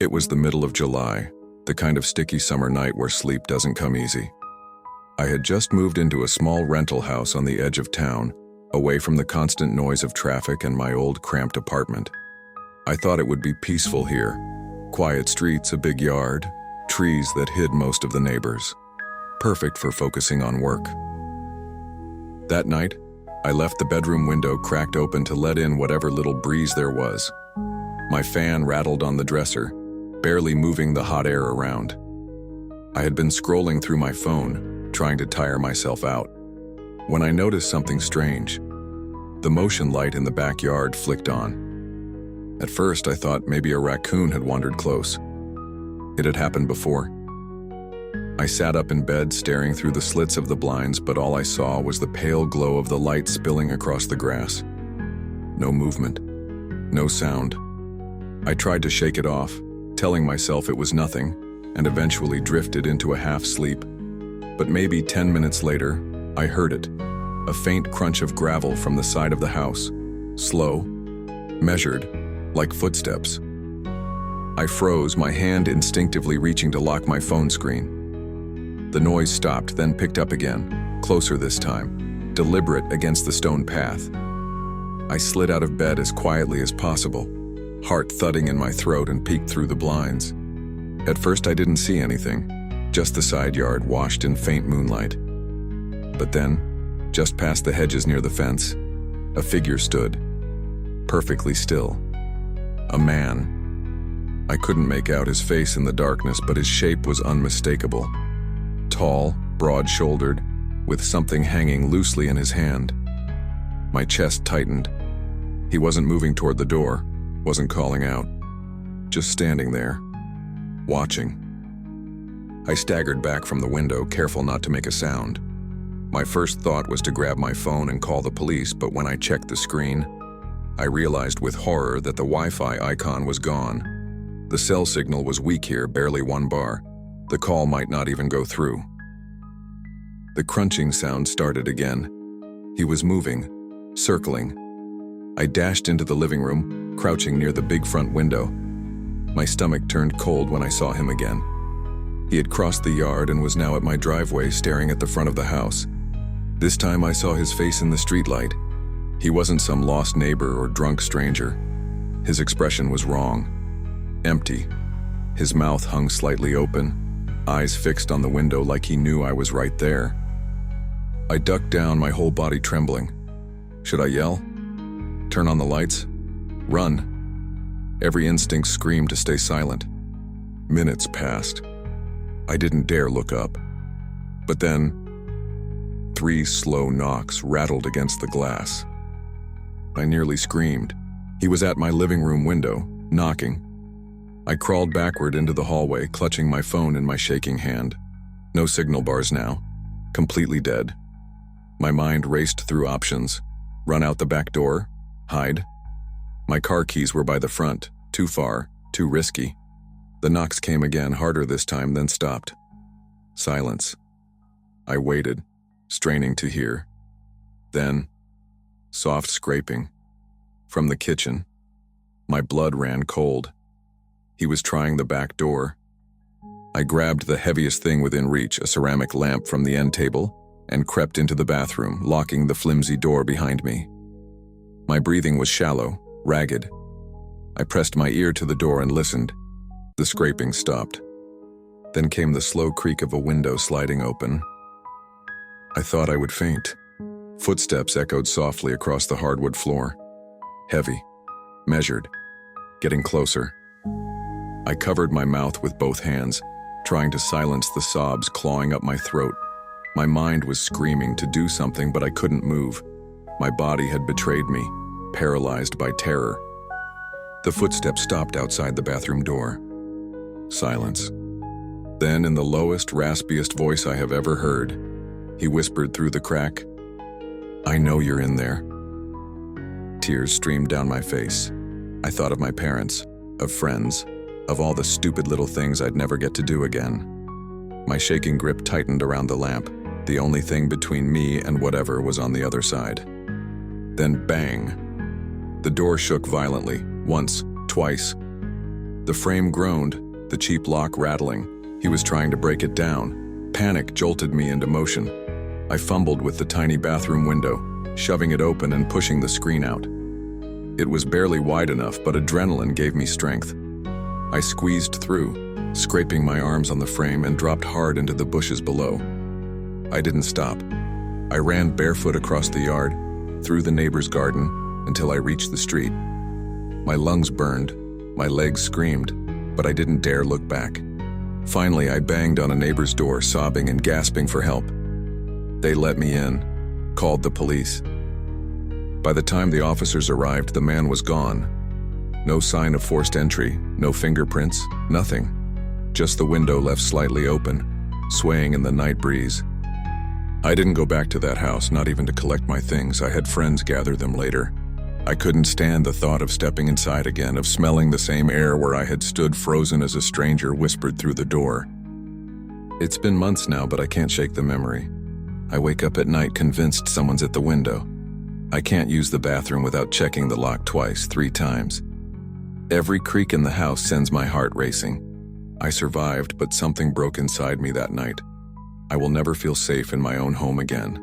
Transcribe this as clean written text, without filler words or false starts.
It was the middle of July, the kind of sticky summer night where sleep doesn't come easy. I had just moved into a small rental house on the edge of town, away from the constant noise of traffic and my old cramped apartment. I thought it would be peaceful here. Quiet streets, a big yard, trees that hid most of the neighbors. Perfect for focusing on work. That night, I left the bedroom window cracked open to let in whatever little breeze there was. My fan rattled on the dresser, barely moving the hot air around. I had been scrolling through my phone, trying to tire myself out, when I noticed something strange. The motion light in the backyard flicked on. At first, I thought maybe a raccoon had wandered close. It had happened before. I sat up in bed staring through the slits of the blinds, but all I saw was the pale glow of the light spilling across the grass. No movement, no sound. I tried to shake it off, telling myself it was nothing, and eventually drifted into a half-sleep. But maybe 10 minutes later, I heard it, a faint crunch of gravel from the side of the house, slow, measured, like footsteps. I froze, my hand instinctively reaching to lock my phone screen. The noise stopped, then picked up again, closer this time, deliberate against the stone path. I slid out of bed as quietly as possible, heart thudding in my throat, and peeked through the blinds. At first I didn't see anything, just the side yard washed in faint moonlight. But then, just past the hedges near the fence, a figure stood, perfectly still. A man. I couldn't make out his face in the darkness, but his shape was unmistakable. Tall, broad-shouldered, with something hanging loosely in his hand. My chest tightened. He wasn't moving toward the door, wasn't calling out, just standing there, watching. I staggered back from the window, careful not to make a sound. My first thought was to grab my phone and call the police, but when I checked the screen, I realized with horror that the Wi-Fi icon was gone. The cell signal was weak here, barely 1 bar. The call might not even go through. The crunching sound started again. He was moving, circling. I dashed into the living room, crouching near the big front window. My stomach turned cold when I saw him again. He had crossed the yard and was now at my driveway, staring at the front of the house. This time I saw his face in the streetlight. He wasn't some lost neighbor or drunk stranger. His expression was wrong. Empty. His mouth hung slightly open, eyes fixed on the window like he knew I was right there. I ducked down, my whole body trembling. Should I yell? Turn on the lights? Run? Every instinct screamed to stay silent. Minutes passed. I didn't dare look up. But then, 3 slow knocks rattled against the glass. I nearly screamed. He was at my living room window, knocking. I crawled backward into the hallway, clutching my phone in my shaking hand. No signal bars now. Completely dead. My mind raced through options. Run out the back door. Hide. My car keys were by the front. Too far. Too risky. The knocks came again, harder this time, then stopped. Silence. I waited, straining to hear. Then, soft scraping. From the kitchen. My blood ran cold. He was trying the back door. I grabbed the heaviest thing within reach, a ceramic lamp from the end table, and crept into the bathroom, locking the flimsy door behind me. My breathing was shallow, ragged. I pressed my ear to the door and listened. The scraping stopped. Then came the slow creak of a window sliding open. I thought I would faint. Footsteps echoed softly across the hardwood floor. Heavy, measured, getting closer. I covered my mouth with both hands, trying to silence the sobs clawing up my throat. My mind was screaming to do something, but I couldn't move. My body had betrayed me, paralyzed by terror. The footsteps stopped outside the bathroom door. Silence. Then, in the lowest, raspiest voice I have ever heard, he whispered through the crack, "I know you're in there." Tears streamed down my face. I thought of my parents, of friends, of all the stupid little things I'd never get to do again. My shaking grip tightened around the lamp, the only thing between me and whatever was on the other side. Then bang! The door shook violently, once, twice. The frame groaned, the cheap lock rattling. He was trying to break it down. Panic jolted me into motion. I fumbled with the tiny bathroom window, shoving it open and pushing the screen out. It was barely wide enough, but adrenaline gave me strength. I squeezed through, scraping my arms on the frame, and dropped hard into the bushes below. I didn't stop. I ran barefoot across the yard, through the neighbor's garden, until I reached the street. My lungs burned, my legs screamed, but I didn't dare look back. Finally, I banged on a neighbor's door, sobbing and gasping for help. They let me in, called the police. By the time the officers arrived, the man was gone. No sign of forced entry, no fingerprints, nothing. Just the window left slightly open, swaying in the night breeze. I didn't go back to that house, not even to collect my things. I had friends gather them later. I couldn't stand the thought of stepping inside again, of smelling the same air where I had stood frozen as a stranger whispered through the door. It's been months now, but I can't shake the memory. I wake up at night convinced someone's at the window. I can't use the bathroom without checking the lock twice, 3 times. Every creak in the house sends my heart racing. I survived, but something broke inside me that night. I will never feel safe in my own home again.